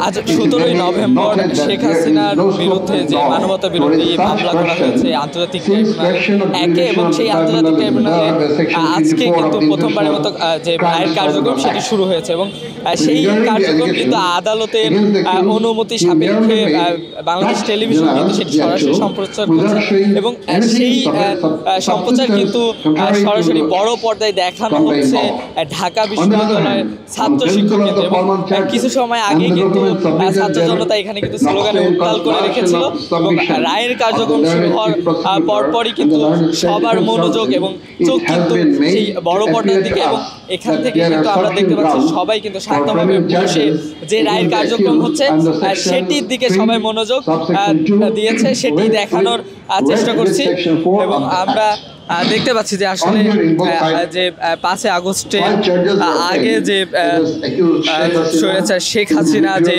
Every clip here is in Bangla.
আজ 17ই নভেম্বর শেখ হাসিনার বিরুদ্ধে যে মানবতা বিরোধী মামলা করা হয়েছে আন্তর্জাতিক ট্রাইব্যুনাল একে, এবং সেই আন্তর্জাতিক ট্রাইব্যুনালে আজকে কিন্তু প্রথমবারের মতো যে রায়ের কার্যক্রম সেটি শুরু হয়েছে, এবং সেই কার্যক্রম কিন্তু আদালতের অনুমতি সাপেক্ষে বাংলাদেশ টেলিভিশন কিন্তু সেটি সরাসরি সম্প্রচার করছে, এবং সেই সম্প্রচার কিন্তু সরাসরি বড় পর্দায় দেখানো হচ্ছে ঢাকা বিশ্ববিদ্যালয়ের ছাত্র শিক্ষক কেন্দ্র। এবং কিছু সময় আগে কিন্তু ছাত্র জনতা এখানে কিন্তু স্লোগানে উত্তাল করে রেখেছিল, এবং রায়ের কার্যক্রম শুরু হওয়ার পরপরই কিন্তু সবার মনোযোগ এবং চোখ কিন্তু সেই বড় পর্দার দিকে, এবং এখান থেকে কিন্তু আমরা দেখতে পাচ্ছি সবাই কিন্তু শান্তভাবে বসে যে রায়ের কার্যক্রম হচ্ছে সেটির দিকে সবাই মনোযোগ দিয়েছে, সেটি দেখানোর চেষ্টা করছি। এবং আমরা দেখতে পাচ্ছি যে আসলে যে 5 আগস্টে আগে যে স্বৈরাচার শেখ হাসিনা যে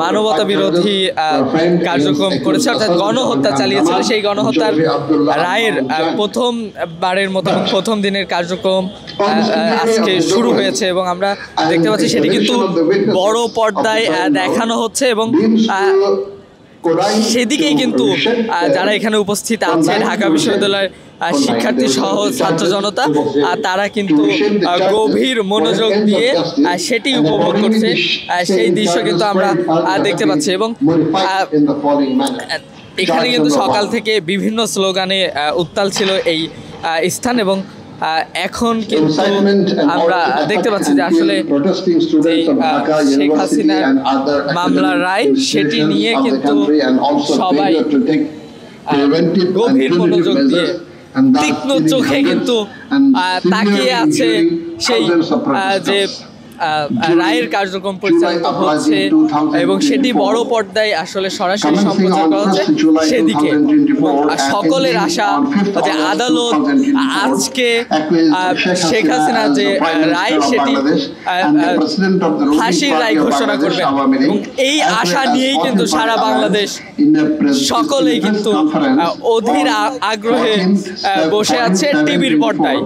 মানবতা বিরোধী কার্যক্রম করেছে, অর্থাৎ গণহত্যা চালিয়েছিল, সেই গণহত্যার রায়ের প্রথমবারের মতো প্রথম দিনের কার্যক্রম আজকে শুরু হয়েছে, এবং আমরা দেখতে পাচ্ছি সেটি কিন্তু বড় পর্দায় দেখানো হচ্ছে, এবং সেদিকেই কিন্তু যারা এখানে উপস্থিত আছে ঢাকা বিশ্ববিদ্যালয়ের শিক্ষার্থী সহ ছাত্র জনতা, তারা কিন্তু গভীর মনোযোগ দিয়ে সেটি উপভোগ করছে, সেই দৃশ্য কিন্তু আমরা দেখতে পাচ্ছি। এবং এখানে কিন্তু সকাল থেকে বিভিন্ন স্লোগানে উত্তাল ছিল এই স্থান, এবং এখন কিন্তু আমরা দেখতে পাচ্ছি যে আসলে শেখ হাসিনার মামলার রায় সেটি নিয়ে কিন্তু সবাই গভীর মনোযোগ দিয়ে তীক্ষ্ণ চোখে কিন্তু তাকিয়ে আছে সেই যে রায়ের কার্যক্রম পরিচালিত হচ্ছে, এবং সেটি বড় পর্দায় আসলে সরাসরি সম্প্রচার করা হচ্ছে। সেদিকে সকলের আশা যে আদালত আজকে শেখ হাসিনার যে রায় সেটি ফাঁসির রায় ঘোষণা করবে, এবং এই আশা নিয়েই কিন্তু সারা বাংলাদেশ সকলেই কিন্তু অধীর আগ্রহে বসে আছে টিভির পর্দায়।